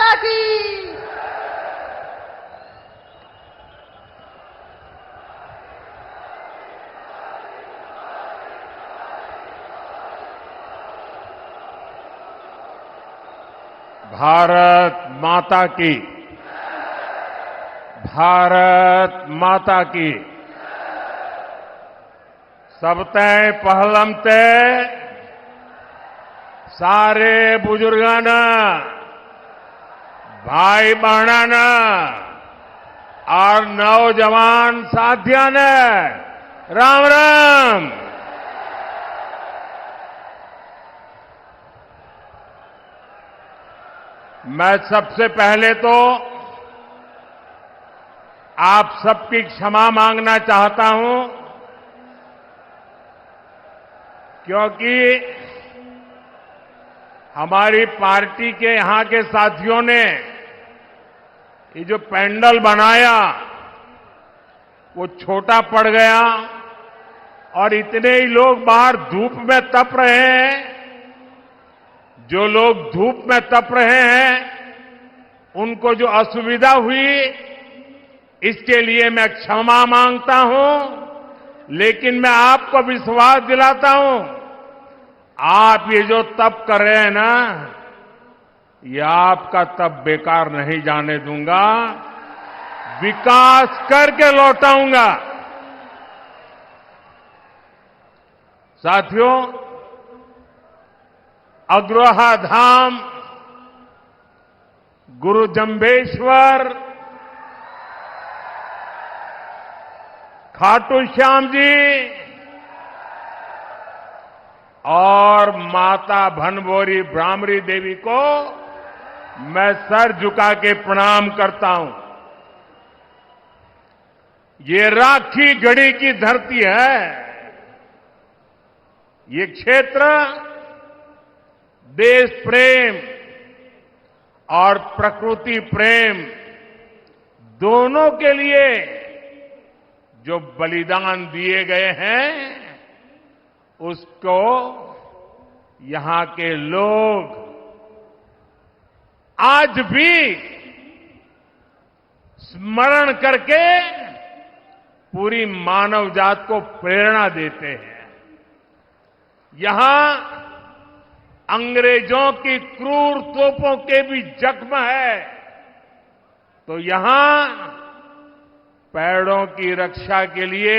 माता की। भारत माता की। भारत माता की। सबतै पहलम ते सारे बुजुर्गाना, भाई बहना और नौजवान साथियों ने राम राम। मैं सबसे पहले तो आप सबकी क्षमा मांगना चाहता हूं, क्योंकि हमारी पार्टी के यहां के साथियों ने ये जो पैंडल बनाया वो छोटा पड़ गया और इतने ही लोग बाहर धूप में तप रहे हैं। जो लोग धूप में तप रहे हैं उनको जो असुविधा हुई इसके लिए मैं क्षमा मांगता हूं, लेकिन मैं आपको विश्वास दिलाता हूं, आप ये जो तप कर रहे हैं ना, ये आपका तप बेकार नहीं जाने दूंगा, विकास करके लौटाऊंगा। साथियों, अग्रोहा धाम, गुरु जंबेश्वर, खाटू श्याम जी और माता भनभोरी भ्रामरी देवी को मैं सर झुका के प्रणाम करता हूं। ये राखी गढ़ी की धरती है। ये क्षेत्र देश प्रेम और प्रकृति प्रेम दोनों के लिए जो बलिदान दिए गए हैं उसको यहां के लोग आज भी स्मरण करके पूरी मानव जात को प्रेरणा देते हैं। यहां अंग्रेजों की क्रूर तोपों के भी जख्म है, तो यहां पेड़ों की रक्षा के लिए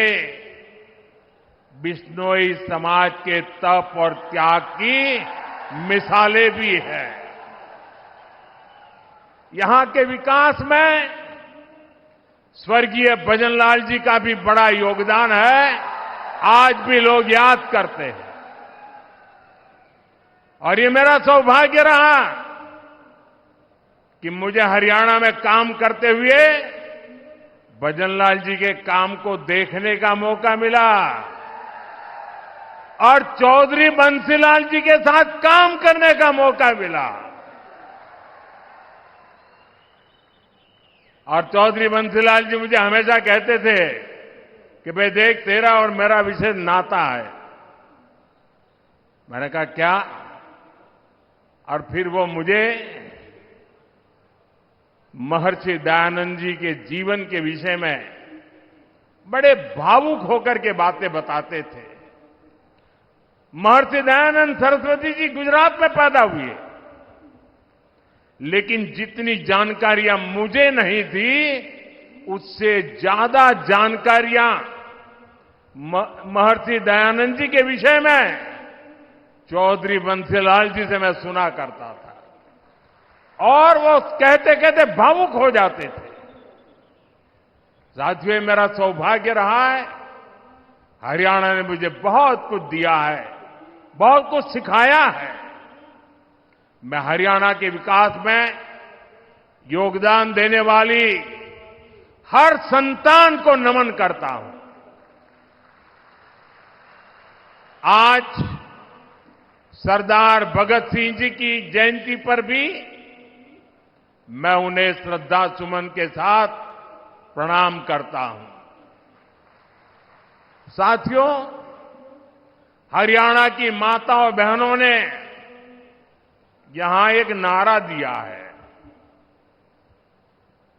बिश्नोई समाज के तप और त्याग की मिसालें भी हैं। यहां के विकास में स्वर्गीय भजनलाल जी का भी बड़ा योगदान है, आज भी लोग याद करते हैं। और ये मेरा सौभाग्य रहा कि मुझे हरियाणा में काम करते हुए भजनलाल जी के काम को देखने का मौका मिला और चौधरी बंसीलाल जी के साथ काम करने का मौका मिला। और चौधरी बंसीलाल जी मुझे हमेशा कहते थे कि भाई देख, तेरा और मेरा विशेष नाता है। मैंने कहा क्या? और फिर वो मुझे महर्षि दयानंद जी के जीवन के विषय में बड़े भावुक होकर के बातें बताते थे। महर्षि दयानंद सरस्वती जी गुजरात में पैदा हुए, लेकिन जितनी जानकारियां मुझे नहीं थी उससे ज्यादा जानकारियां महर्षि दयानंद जी के विषय में चौधरी बंसीलाल जी से मैं सुना करता था और वो कहते कहते भावुक हो जाते थे। साथियों, मेरा सौभाग्य रहा है, हरियाणा ने मुझे बहुत कुछ दिया है, बहुत कुछ सिखाया है। मैं हरियाणा के विकास में योगदान देने वाली हर संतान को नमन करता हूं। आज सरदार भगत सिंह जी की जयंती पर भी मैं उन्हें श्रद्धा सुमन के साथ प्रणाम करता हूं। साथियों, हरियाणा की माताओं बहनों ने यहां एक नारा दिया है,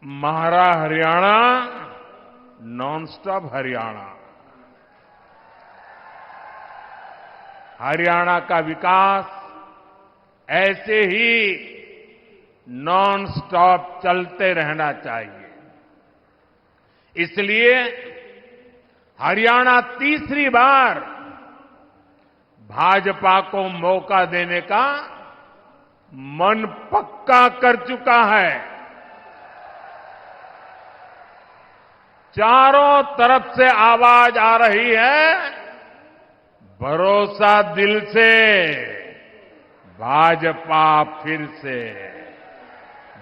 महारा हरियाणा, नॉन स्टॉप हरियाणा। हरियाणा का विकास ऐसे ही नॉन स्टॉप चलते रहना चाहिए। इसलिए हरियाणा तीसरी बार भाजपा को मौका देने का मन पक्का कर चुका है। चारों तरफ से आवाज आ रही है, भरोसा दिल से, भाजपा फिर से।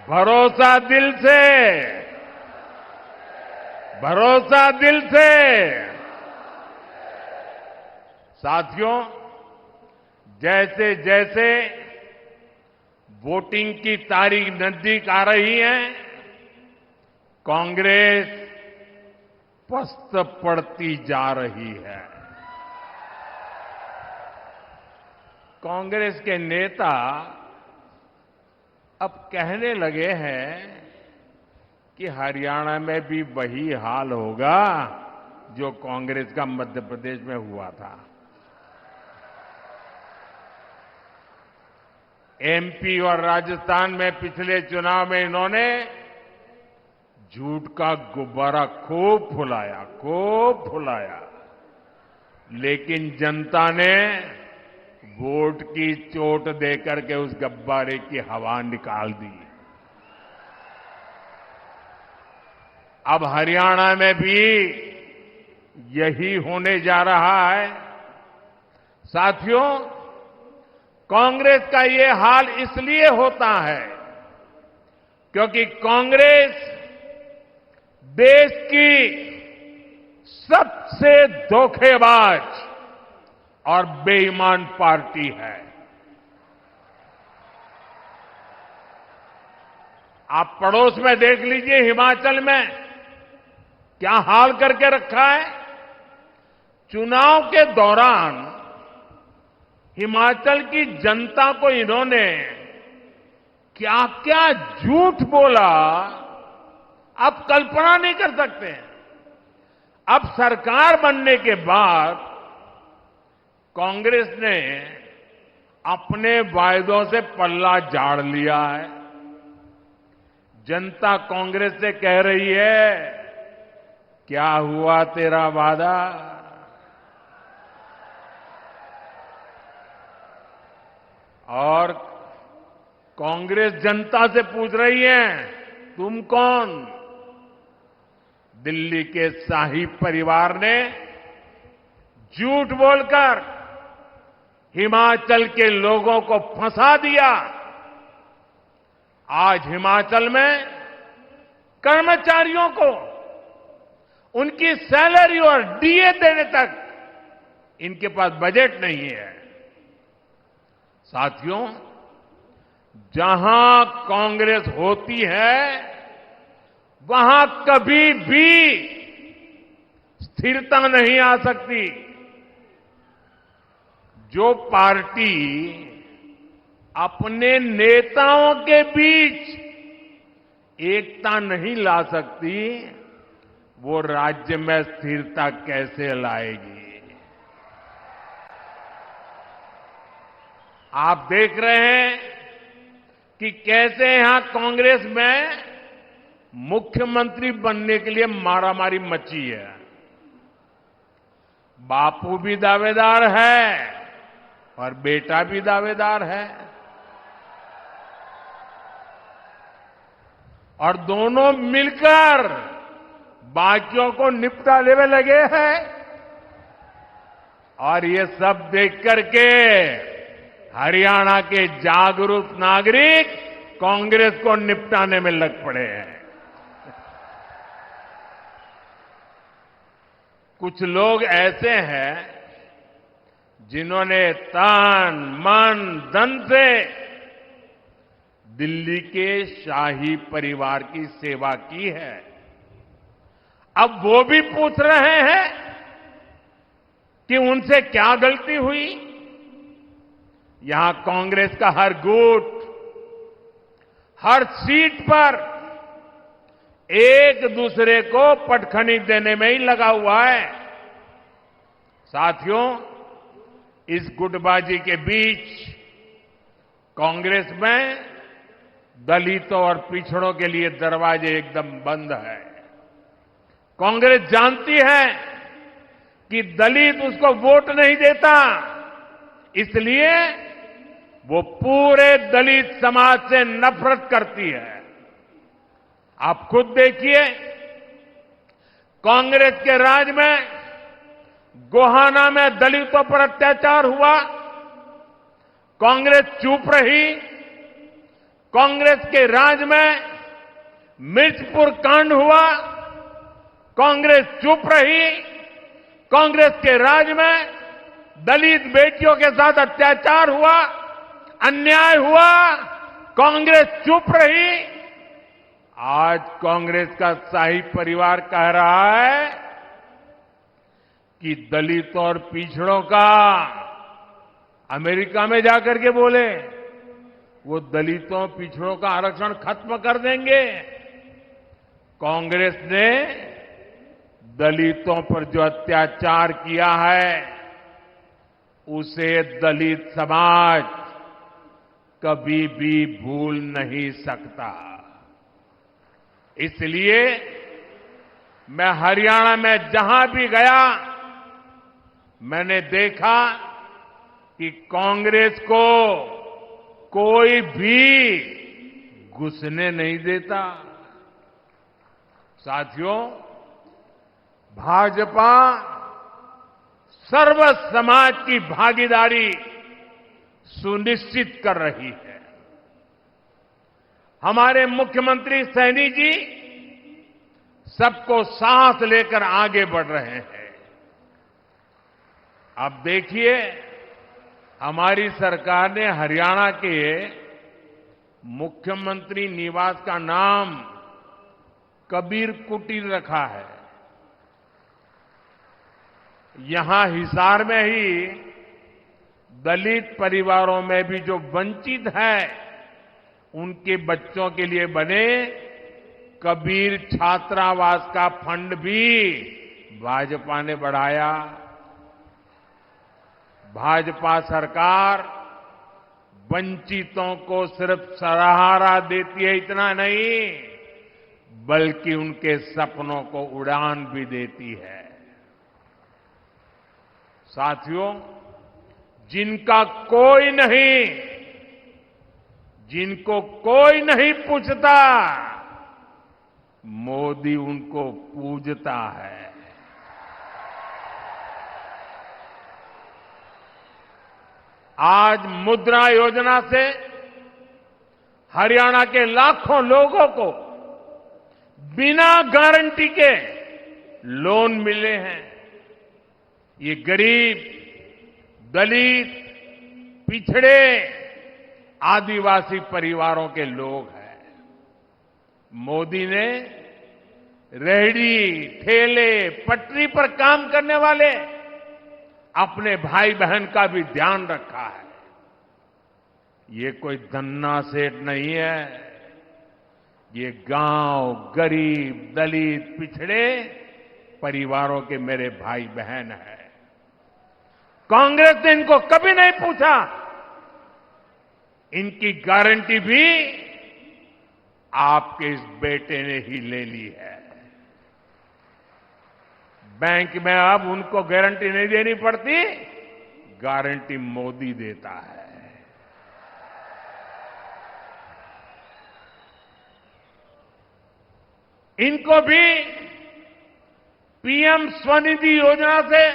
भरोसा दिल से, भरोसा दिल से। साथियों, जैसे जैसे वोटिंग की तारीख नजदीक आ रही है, कांग्रेस पस्त पड़ती जा रही है। कांग्रेस के नेता अब कहने लगे हैं कि हरियाणा में भी वही हाल होगा जो कांग्रेस का मध्य प्रदेश में हुआ था। एमपी और राजस्थान में पिछले चुनाव में इन्होंने झूठ का गुब्बारा खूब फुलाया, लेकिन जनता ने वोट की चोट देकर के उस गुब्बारे की हवा निकाल दी। अब हरियाणा में भी यही होने जा रहा है। साथियों, कांग्रेस का ये हाल इसलिए होता है क्योंकि कांग्रेस देश की सबसे धोखेबाज और बेईमान पार्टी है। आप पड़ोस में देख लीजिए, हिमाचल में क्या हाल करके रखा है। चुनाव के दौरान हिमाचल की जनता को इन्होंने क्या क्या झूठ बोला, आप कल्पना नहीं कर सकते। अब सरकार बनने के बाद कांग्रेस ने अपने वायदों से पल्ला झाड़ लिया है। जनता कांग्रेस से कह रही है, क्या हुआ तेरा वादा? और कांग्रेस जनता से पूछ रही है, तुम कौन? दिल्ली के शाही परिवार ने झूठ बोलकर हिमाचल के लोगों को फंसा दिया। आज हिमाचल में कर्मचारियों को उनकी सैलरी और डीए देने तक इनके पास बजट नहीं है। साथियों, जहां कांग्रेस होती है वहां कभी भी स्थिरता नहीं आ सकती। जो पार्टी अपने नेताओं के बीच एकता नहीं ला सकती, वो राज्य में स्थिरता कैसे लाएगी? आप देख रहे हैं कि कैसे यहां कांग्रेस में मुख्यमंत्री बनने के लिए मारामारी मची है। बापू भी दावेदार है और बेटा भी दावेदार है, और दोनों मिलकर बाकियों को निपटा लेने लगे हैं। और ये सब देख करके हरियाणा के जागरूक नागरिक कांग्रेस को निपटाने में लग पड़े हैं। कुछ लोग ऐसे हैं जिन्होंने तन मन धन से दिल्ली के शाही परिवार की सेवा की है। अब वो भी पूछ रहे हैं कि उनसे क्या गलती हुई। यहां कांग्रेस का हर गुट, हर सीट पर एक दूसरे को पटखनी देने में ही लगा हुआ है। साथियों, इस गुटबाजी के बीच कांग्रेस में दलितों और पिछड़ों के लिए दरवाजे एकदम बंद है। कांग्रेस जानती है कि दलित उसको वोट नहीं देता, इसलिए वो पूरे दलित समाज से नफरत करती है। आप खुद देखिए, कांग्रेस के राज में गोहाना में दलितों पर अत्याचार हुआ, कांग्रेस चुप रही। कांग्रेस के राज में मिर्चपुर कांड हुआ, कांग्रेस चुप रही। कांग्रेस के राज में दलित बेटियों के साथ अत्याचार हुआ, अन्याय हुआ, कांग्रेस चुप रही। आज कांग्रेस का शाही परिवार कह रहा है कि दलितों और पिछड़ों का अमेरिका में जाकर के बोले वो दलितों पिछड़ों का आरक्षण खत्म कर देंगे। कांग्रेस ने दलितों पर जो अत्याचार किया है उसे दलित समाज कभी भी भूल नहीं सकता। इसलिए मैं हरियाणा में जहां भी गया, मैंने देखा कि कांग्रेस को कोई भी घुसने नहीं देता। साथियों, भाजपा सर्व समाज की भागीदारी सुनिश्चित कर रही है। हमारे मुख्यमंत्री सैनी जी सबको साथ लेकर आगे बढ़ रहे हैं। अब देखिए, हमारी सरकार ने हरियाणा के मुख्यमंत्री निवास का नाम कबीर कुटीर रखा है। यहां हिसार में ही दलित परिवारों में भी जो वंचित है, उनके बच्चों के लिए बने कबीर छात्रावास का फंड भी भाजपा ने बढ़ाया। भाजपा सरकार वंचितों को सिर्फ सहारा देती है, इतना नहीं, बल्कि उनके सपनों को उड़ान भी देती है। साथियों, जिनका कोई नहीं, जिनको कोई नहीं पूछता, मोदी उनको पूजता है। आज मुद्रा योजना से हरियाणा के लाखों लोगों को बिना गारंटी के लोन मिले हैं। ये गरीब, दलित, पिछड़े, आदिवासी परिवारों के लोग हैं। मोदी ने रेहड़ी, ठेले, पटरी पर काम करने वाले अपने भाई बहन का भी ध्यान रखा है। ये कोई धन्ना सेठ नहीं है, ये गांव, गरीब, दलित, पिछड़े परिवारों के मेरे भाई बहन हैं। कांग्रेस ने इनको कभी नहीं पूछा। इनकी गारंटी भी आपके इस बेटे ने ही ले ली है। बैंक में अब उनको गारंटी नहीं देनी पड़ती, गारंटी मोदी देता है। इनको भी पीएम स्वनिधि योजना से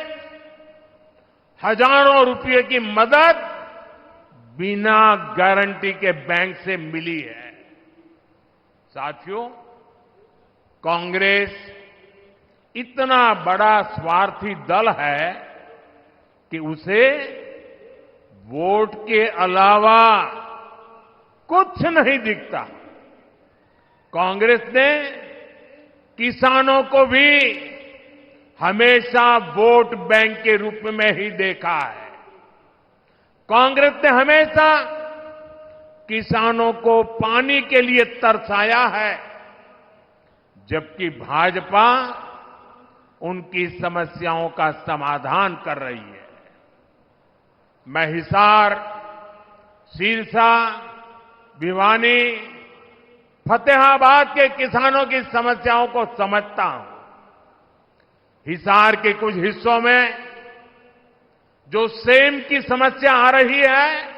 हजारों रुपए की मदद बिना गारंटी के बैंक से मिली है। साथियों, कांग्रेस इतना बड़ा स्वार्थी दल है कि उसे वोट के अलावा कुछ नहीं दिखता। कांग्रेस ने किसानों को भी हमेशा वोट बैंक के रूप में ही देखा है। कांग्रेस ने हमेशा किसानों को पानी के लिए तरसाया है। जबकि भाजपा उनकी समस्याओं का समाधान कर रही है। मैं हिसार, सिरसा, भिवानी, फतेहाबाद के किसानों की समस्याओं को समझता हूं। हिसार के कुछ हिस्सों में जो सेम की समस्या आ रही है,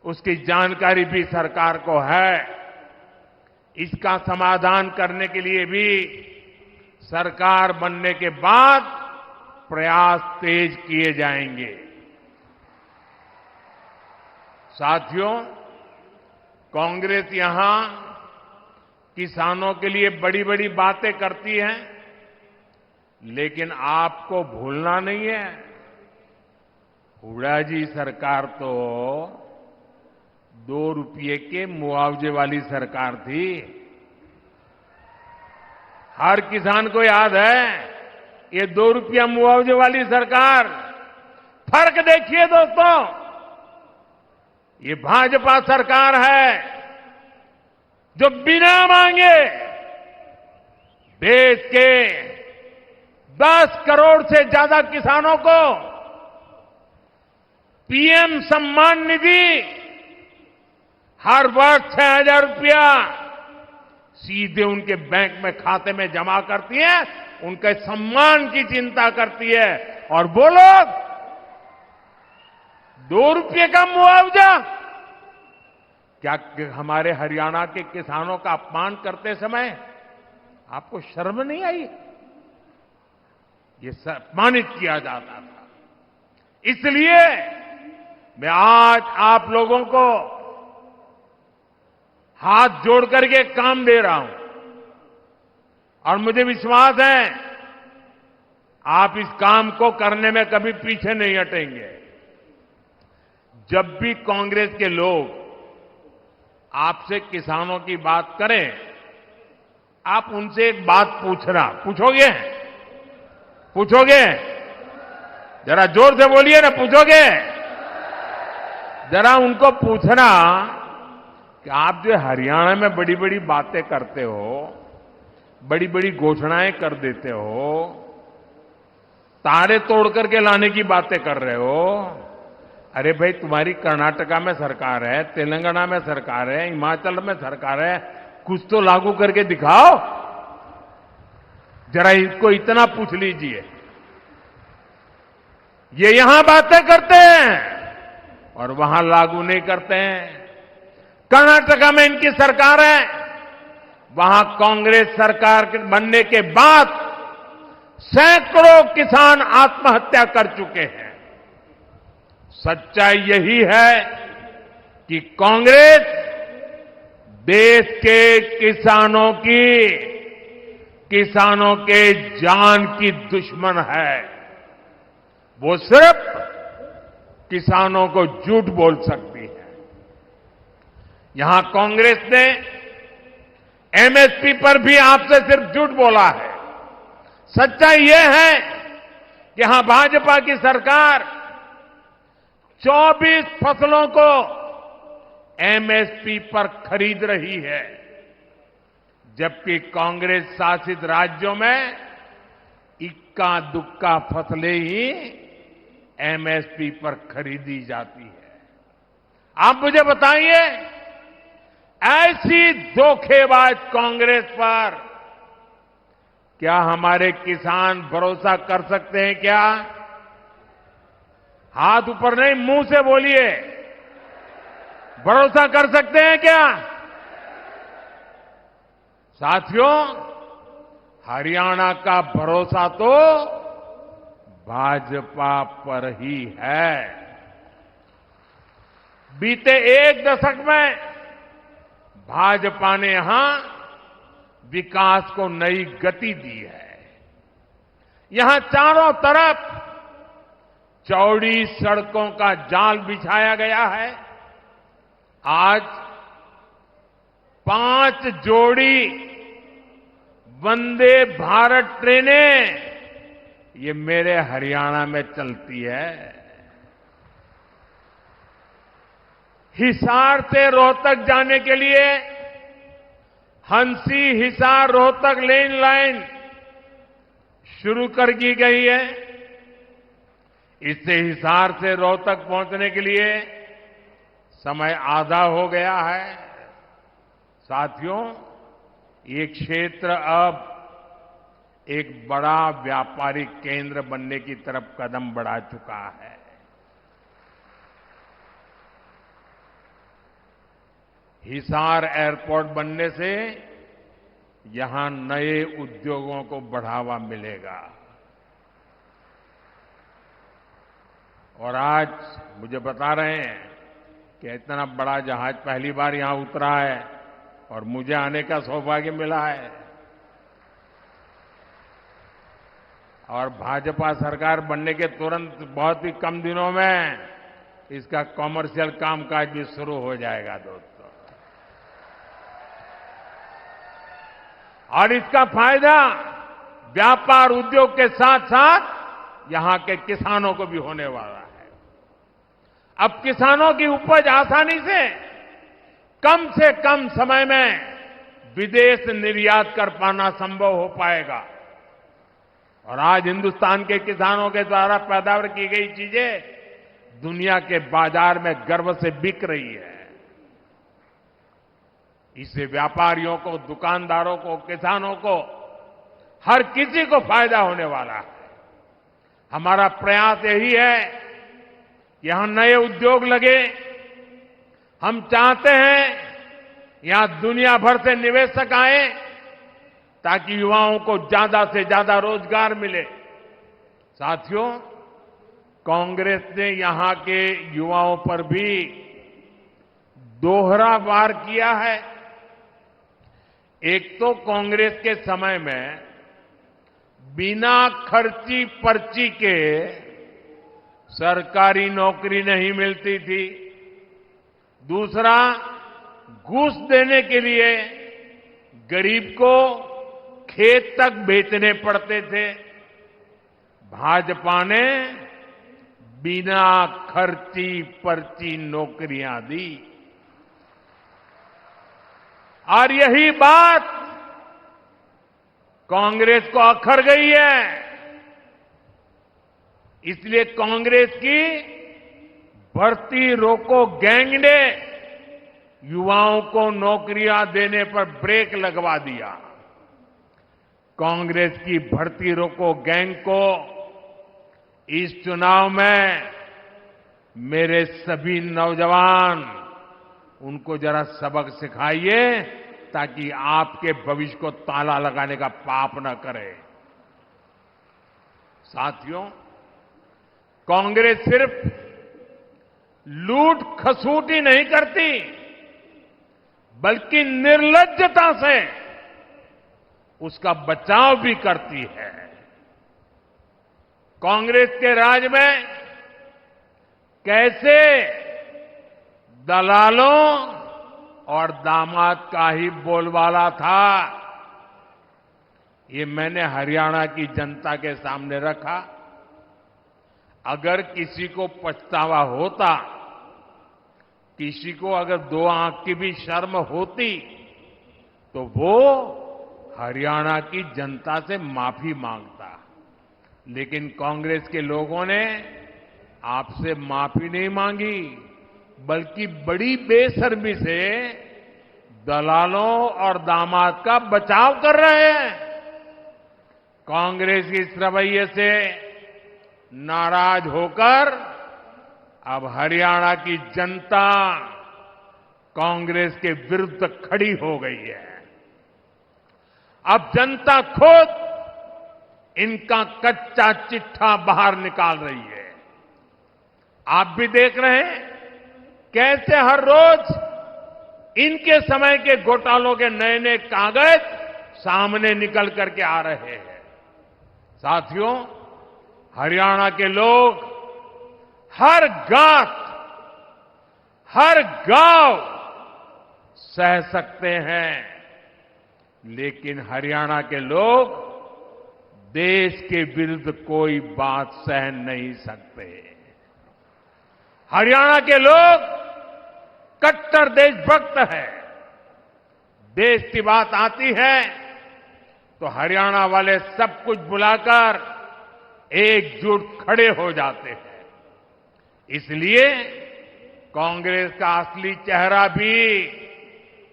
उसकी जानकारी भी सरकार को है। इसका समाधान करने के लिए भी सरकार बनने के बाद प्रयास तेज किए जाएंगे। साथियों, कांग्रेस यहां किसानों के लिए बड़ी बड़ी बातें करती है, लेकिन आपको भूलना नहीं है, हुड्डा जी सरकार तो 2 रुपये के मुआवजे वाली सरकार थी। हर किसान को याद है ये 2 रुपया मुआवजे वाली सरकार। फर्क देखिए दोस्तों, ये भाजपा सरकार है जो बिना मांगे देश के 10 करोड़ से ज्यादा किसानों को पीएम सम्मान निधि हर वर्ष 6,000 रुपया सीधे उनके बैंक में खाते में जमा करती है, उनके सम्मान की चिंता करती है। और वो लोग 2 रुपये का मुआवजा, क्या हमारे हरियाणा के किसानों का अपमान करते समय आपको शर्म नहीं आई? ये सम्मानित किया जाता था। इसलिए मैं आज आप लोगों को हाथ जोड़ करके काम दे रहा हूं और मुझे विश्वास है आप इस काम को करने में कभी पीछे नहीं हटेंगे। जब भी कांग्रेस के लोग आपसे किसानों की बात करें, आप उनसे एक बात पूछोगे? पूछोगे? जरा जोर से बोलिए ना, पूछोगे? जरा उनको पूछना कि आप जो हरियाणा में बड़ी बड़ी बातें करते हो, बड़ी बड़ी घोषणाएं कर देते हो, तारे तोड़ करके लाने की बातें कर रहे हो। अरे भाई, तुम्हारी कर्नाटका में सरकार है, तेलंगाना में सरकार है, हिमाचल में सरकार है, कुछ तो लागू करके दिखाओ। जरा इसको इतना पूछ लीजिए। ये यहां बातें करते हैं और वहां लागू नहीं करते हैं। कर्नाटका में इनकी सरकार है, वहां कांग्रेस सरकार बनने के बाद सैकड़ों किसान आत्महत्या कर चुके हैं। सच्चाई यही है कि कांग्रेस देश के किसानों के जान की दुश्मन है। वो सिर्फ किसानों को झूठ बोल सकती है। यहां कांग्रेस ने एमएसपी पर भी आपसे सिर्फ झूठ बोला है। सच्चाई यह है कि यहां भाजपा की सरकार 24 फसलों को एमएसपी पर खरीद रही है, जबकि कांग्रेस शासित राज्यों में इक्का दुक्का फसलें ही एमएसपी पर खरीदी जाती है। आप मुझे बताइए, ऐसी धोखेबाज कांग्रेस पर क्या हमारे किसान भरोसा कर सकते हैं क्या? हाथ ऊपर नहीं, मुंह से बोलिए। भरोसा कर सकते हैं क्या? साथियों, हरियाणा का भरोसा तो भाजपा पर ही है। बीते 1 दशक में भाजपा ने यहां विकास को नई गति दी है। यहां चारों तरफ चौड़ी सड़कों का जाल बिछाया गया है। आज 5 जोड़ी वंदे भारत ट्रेनें ये मेरे हरियाणा में चलती है। हिसार से रोहतक जाने के लिए हंसी हिसार रोहतक लेन लाइन शुरू कर दी गई है। इससे हिसार से रोहतक पहुंचने के लिए समय आधा हो गया है। साथियों, ये क्षेत्र अब एक बड़ा व्यापारिक केंद्र बनने की तरफ कदम बढ़ा चुका है। हिसार एयरपोर्ट बनने से यहां नए उद्योगों को बढ़ावा मिलेगा। और आज मुझे बता रहे हैं कि इतना बड़ा जहाज पहली बार यहां उतरा है और मुझे आने का सौभाग्य मिला है। और भाजपा सरकार बनने के तुरंत बहुत ही कम दिनों में इसका कॉमर्शियल कामकाज भी शुरू हो जाएगा दोस्तों। और इसका फायदा व्यापार उद्योग के साथ साथ यहां के किसानों को भी होने वाला है। अब किसानों की उपज आसानी से कम समय में विदेश निर्यात कर पाना संभव हो पाएगा। और आज हिंदुस्तान के किसानों के द्वारा पैदावार की गई चीजें दुनिया के बाजार में गर्व से बिक रही है। इससे व्यापारियों को, दुकानदारों को, किसानों को, हर किसी को फायदा होने वाला है। हमारा प्रयास यही है कि यहां नए उद्योग लगे। हम चाहते हैं यहां दुनिया भर से निवेशक आए ताकि युवाओं को ज्यादा से ज्यादा रोजगार मिले। साथियों, कांग्रेस ने यहां के युवाओं पर भी दोहरा वार किया है। एक तो कांग्रेस के समय में बिना खर्ची पर्ची के सरकारी नौकरी नहीं मिलती थी। दूसरा, घूस देने के लिए गरीब को खेत तक बेचने पड़ते थे। भाजपा ने बिना खर्ची पर्ची नौकरियां दी। और यही बात कांग्रेस को अखर गई है। इसलिए कांग्रेस की भर्ती रोको गैंग ने युवाओं को नौकरियां देने पर ब्रेक लगवा दिया। कांग्रेस की भर्ती रोको गैंग को इस चुनाव में मेरे सभी नौजवान उनको जरा सबक सिखाइए ताकि आपके भविष्य को ताला लगाने का पाप न करे। साथियों, कांग्रेस सिर्फ लूट खसूटी नहीं करती बल्कि निर्लज्जता से उसका बचाव भी करती है। कांग्रेस के राज में कैसे दलालों और दामाद का ही बोलबाला था, ये मैंने हरियाणा की जनता के सामने रखा। अगर किसी को पछतावा होता, किसी को अगर दो आंख की भी शर्म होती, तो वो हरियाणा की जनता से माफी मांगता। लेकिन कांग्रेस के लोगों ने आपसे माफी नहीं मांगी, बल्कि बड़ी बेशर्मी से दलालों और दामाद का बचाव कर रहे हैं। कांग्रेस के इस रवैये से नाराज होकर अब हरियाणा की जनता कांग्रेस के विरुद्ध खड़ी हो गई है। अब जनता खुद इनका कच्चा चिट्ठा बाहर निकाल रही है। आप भी देख रहे हैं कैसे हर रोज इनके समय के घोटालों के नए नए कागज सामने निकल करके आ रहे हैं। साथियों, हरियाणा के लोग हर गांव, हर गांव सह सकते हैं, लेकिन हरियाणा के लोग देश के विरुद्ध कोई बात सह नहीं सकते। हरियाणा के लोग कट्टर देशभक्त हैं, देश की बात आती है तो हरियाणा वाले सब कुछ भुलाकर एकजुट खड़े हो जाते हैं। इसलिए कांग्रेस का असली चेहरा भी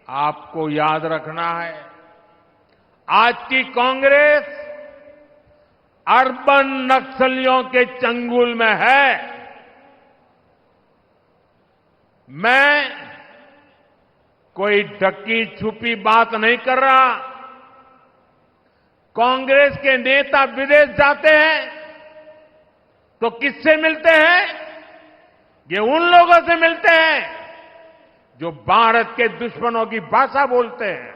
आपको याद रखना है। आज की कांग्रेस अर्बन नक्सलियों के चंगुल में है। मैं कोई ढकी छुपी बात नहीं कर रहा। कांग्रेस के नेता विदेश जाते हैं तो किससे मिलते हैं? ये उन लोगों से मिलते हैं जो भारत के दुश्मनों की भाषा बोलते हैं।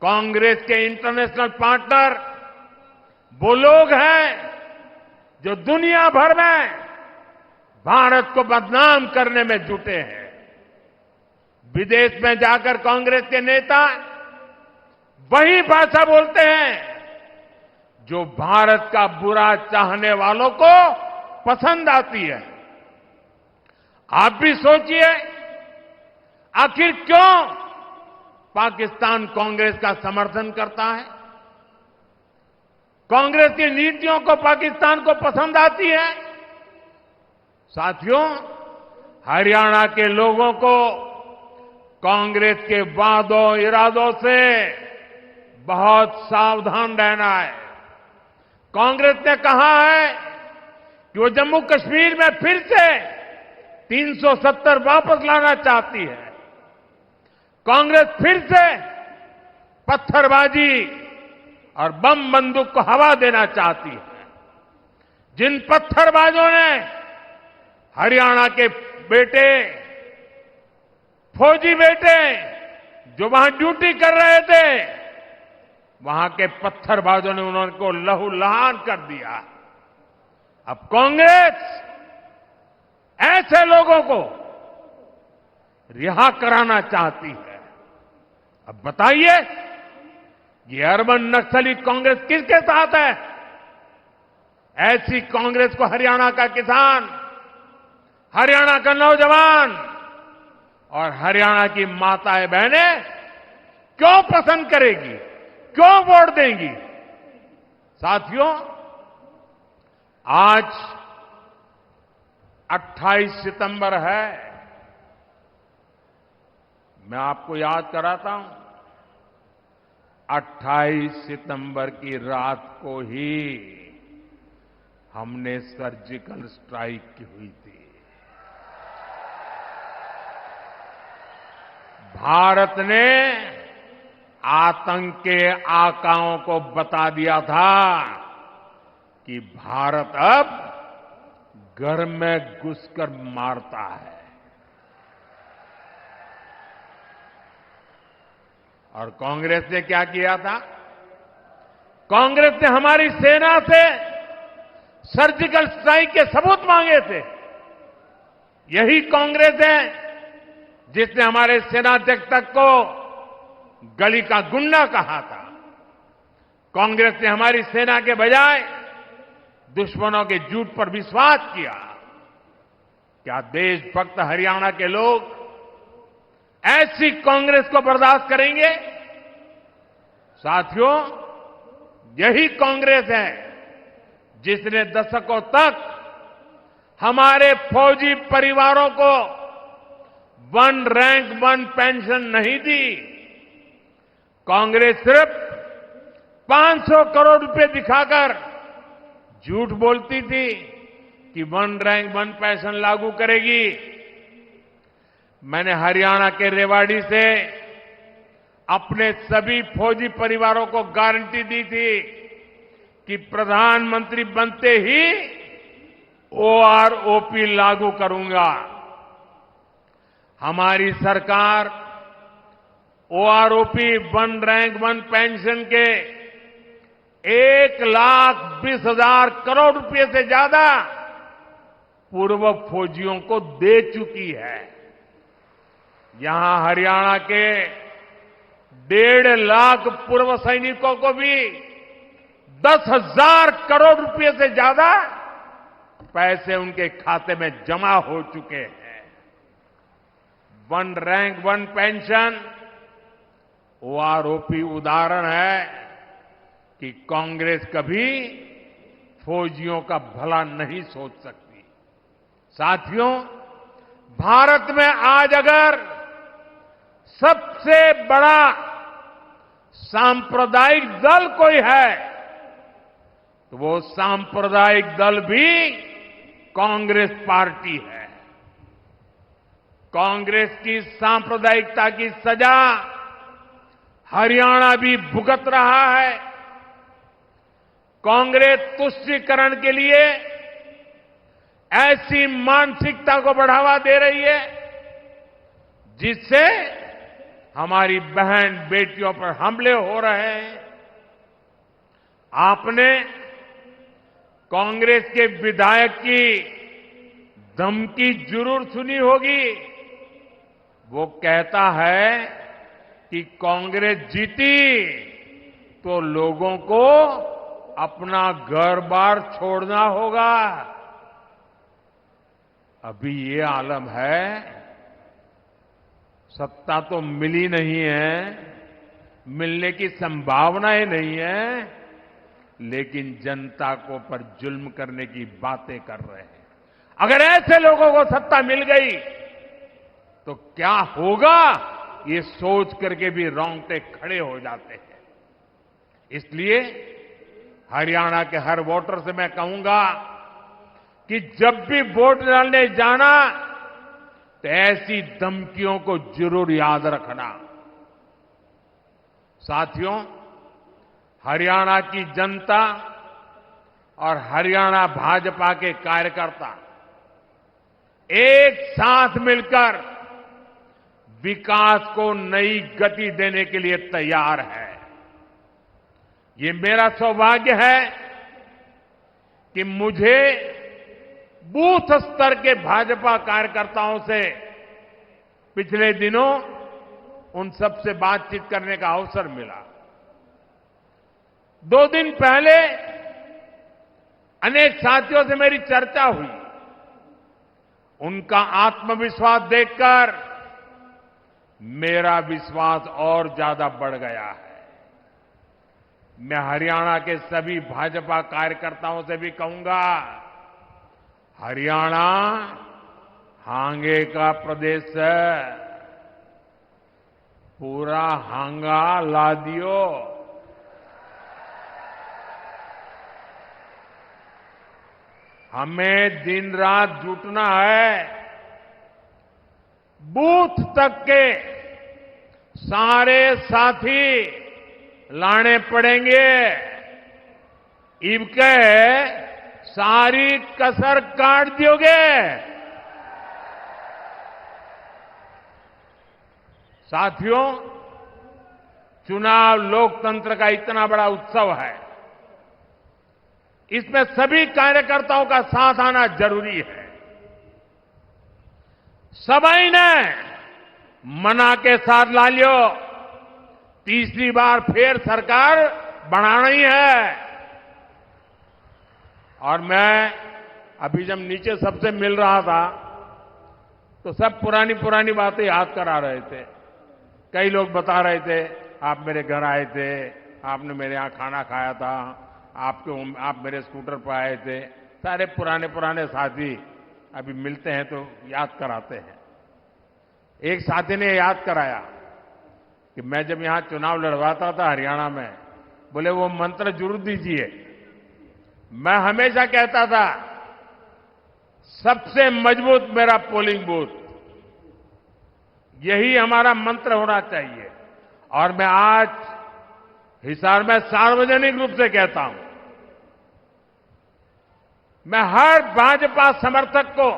कांग्रेस के इंटरनेशनल पार्टनर वो लोग हैं जो दुनिया भर में भारत को बदनाम करने में जुटे हैं। विदेश में जाकर कांग्रेस के नेता वही भाषा बोलते हैं जो भारत का बुरा चाहने वालों को पसंद आती है। आप भी सोचिए, आखिर क्यों पाकिस्तान कांग्रेस का समर्थन करता है? कांग्रेस की नीतियों को पाकिस्तान को पसंद आती है। साथियों, हरियाणा के लोगों को कांग्रेस के वादों इरादों से बहुत सावधान रहना है। कांग्रेस ने कहा है कि वो जम्मू कश्मीर में फिर से 370 वापस लाना चाहती है। कांग्रेस फिर से पत्थरबाजी और बम बंदूक को हवा देना चाहती है। जिन पत्थरबाजों ने हरियाणा के बेटे, फौजी बेटे जो वहां ड्यूटी कर रहे थे, वहां के पत्थरबाजों ने उनको लहूलुहान कर दिया। अब कांग्रेस ऐसे लोगों को रिहा कराना चाहती है। अब बताइए, ये अर्बन नक्सली कांग्रेस किसके साथ है? ऐसी कांग्रेस को हरियाणा का किसान, हरियाणा का नौजवान और हरियाणा की माताएं बहनें क्यों पसंद करेगी, क्यों वोट देंगी? साथियों, आज 28 सितंबर है। मैं आपको याद कराता हूं, 28 सितंबर की रात को ही हमने सर्जिकल स्ट्राइक की हुई थी। भारत ने आतंक के आकाओं को बता दिया था कि भारत अब घर में घुसकर मारता है। और कांग्रेस ने क्या किया था? कांग्रेस ने हमारी सेना से सर्जिकल स्ट्राइक के सबूत मांगे थे। यही कांग्रेस है जिसने हमारे सेनाध्यक्ष तक को गली का गुंडा कहा था। कांग्रेस ने हमारी सेना के बजाय दुश्मनों के झूठ पर विश्वास किया। क्या देशभक्त हरियाणा के लोग ऐसी कांग्रेस को बर्दाश्त करेंगे? साथियों, यही कांग्रेस है जिसने दशकों तक हमारे फौजी परिवारों को 1 रैंक 1 पेंशन नहीं दी। कांग्रेस सिर्फ 500 करोड़ रुपए दिखाकर झूठ बोलती थी कि 1 रैंक 1 पेंशन लागू करेगी। मैंने हरियाणा के रेवाड़ी से अपने सभी फौजी परिवारों को गारंटी दी थी कि प्रधानमंत्री बनते ही ओआरओपी लागू करूंगा। हमारी सरकार ओआरओपी 1 रैंक 1 पेंशन के 1,20,000 करोड़ रुपए से ज्यादा पूर्व फौजियों को दे चुकी है। यहां हरियाणा के 1.5 लाख पूर्व सैनिकों को भी 10,000 करोड़ रुपए से ज्यादा पैसे उनके खाते में जमा हो चुके हैं। 1 रैंक 1 पेंशन वो आरोपी उदाहरण है कि कांग्रेस कभी फौजियों का भला नहीं सोच सकती। साथियों, भारत में आज अगर सबसे बड़ा सांप्रदायिक दल कोई है तो वो सांप्रदायिक दल भी कांग्रेस पार्टी है। कांग्रेस की सांप्रदायिकता की सजा हरियाणा भी भुगत रहा है। कांग्रेस तुष्टीकरण के लिए ऐसी मानसिकता को बढ़ावा दे रही है जिससे हमारी बहन बेटियों पर हमले हो रहे हैं। आपने कांग्रेस के विधायक की धमकी जरूर सुनी होगी। वो कहता है कि कांग्रेस जीती तो लोगों को अपना घर-बार छोड़ना होगा। अभी ये आलम है, सत्ता तो मिली नहीं है, मिलने की संभावनाएं नहीं है, लेकिन जनता को पर जुल्म करने की बातें कर रहे हैं। अगर ऐसे लोगों को सत्ता मिल गई तो क्या होगा, ये सोच करके भी रोंगटे खड़े हो जाते हैं। इसलिए हरियाणा के हर वोटर से मैं कहूंगा कि जब भी वोट डालने जाना तो ऐसी धमकियों को जरूर याद रखना। साथियों, हरियाणा की जनता और हरियाणा भाजपा के कार्यकर्ता एक साथ मिलकर विकास को नई गति देने के लिए तैयार है। ये मेरा सौभाग्य है कि मुझे बूथ स्तर के भाजपा कार्यकर्ताओं से पिछले दिनों उन सबसे बातचीत करने का अवसर मिला। 2 दिन पहले अनेक साथियों से मेरी चर्चा हुई। उनका आत्मविश्वास देखकर मेरा विश्वास और ज्यादा बढ़ गया है। मैं हरियाणा के सभी भाजपा कार्यकर्ताओं से भी कहूंगा, हरियाणा हांगे का प्रदेश है, पूरा हांगा ला दियो। हमें दिन रात जुटना है, बूथ तक के सारे साथी लाने पड़ेंगे। इबके सारी कसर काट दियोगे। साथियों, चुनाव लोकतंत्र का इतना बड़ा उत्सव है, इसमें सभी कार्यकर्ताओं का साथ आना जरूरी है। सभी ने मना के साथ ला लियो, तीसरी बार फिर सरकार बनानी है। और मैं अभी जब नीचे सबसे मिल रहा था तो सब पुरानी पुरानी बातें याद करा रहे थे। कई लोग बता रहे थे, आप मेरे घर आए थे, आपने मेरे यहां खाना खाया था, आप मेरे स्कूटर पर आए थे। सारे पुराने पुराने साथी अभी मिलते हैं तो याद कराते हैं। एक साथी ने याद कराया कि मैं जब यहां चुनाव लड़वाता था हरियाणा में, बोले वो मंत्र जरूर दीजिए। मैं हमेशा कहता था सबसे मजबूत मेरा पोलिंग बूथ, यही हमारा मंत्र होना चाहिए। और मैं आज हिसार में सार्वजनिक रूप से कहता हूं, मैं हर भाजपा समर्थक को,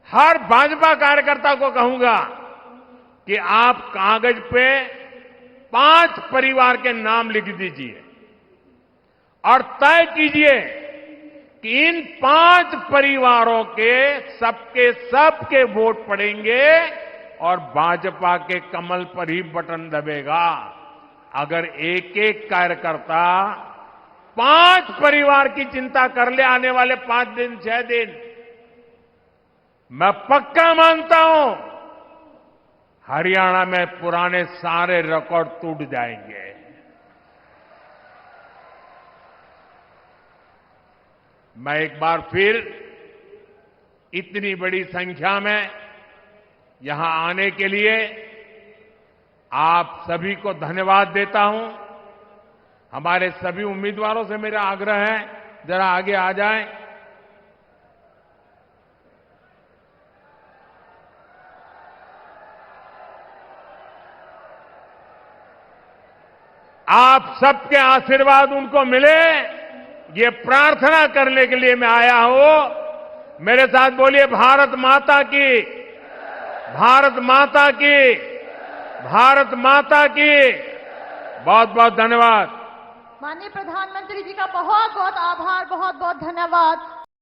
हर भाजपा कार्यकर्ता को कहूंगा कि आप कागज पे 5 परिवार के नाम लिख दीजिए और तय कीजिए कि इन 5 परिवारों के सबके वोट पड़ेंगे और भाजपा के कमल पर ही बटन दबेगा। अगर एक एक कार्यकर्ता 5 परिवार की चिंता कर ले आने वाले 5 दिन 6 दिन, मैं पक्का मानता हूं हरियाणा में पुराने सारे रिकॉर्ड टूट जाएंगे। मैं एक बार फिर इतनी बड़ी संख्या में यहां आने के लिए आप सभी को धन्यवाद देता हूं। हमारे सभी उम्मीदवारों से मेरा आग्रह है, जरा आगे आ जाएं। आप सबके आशीर्वाद उनको मिले, ये प्रार्थना करने के लिए मैं आया हूं। मेरे साथ बोलिए, भारत माता की, भारत माता की, भारत माता की। बहुत बहुत धन्यवाद। माननीय प्रधानमंत्री जी का बहुत बहुत आभार, बहुत बहुत धन्यवाद।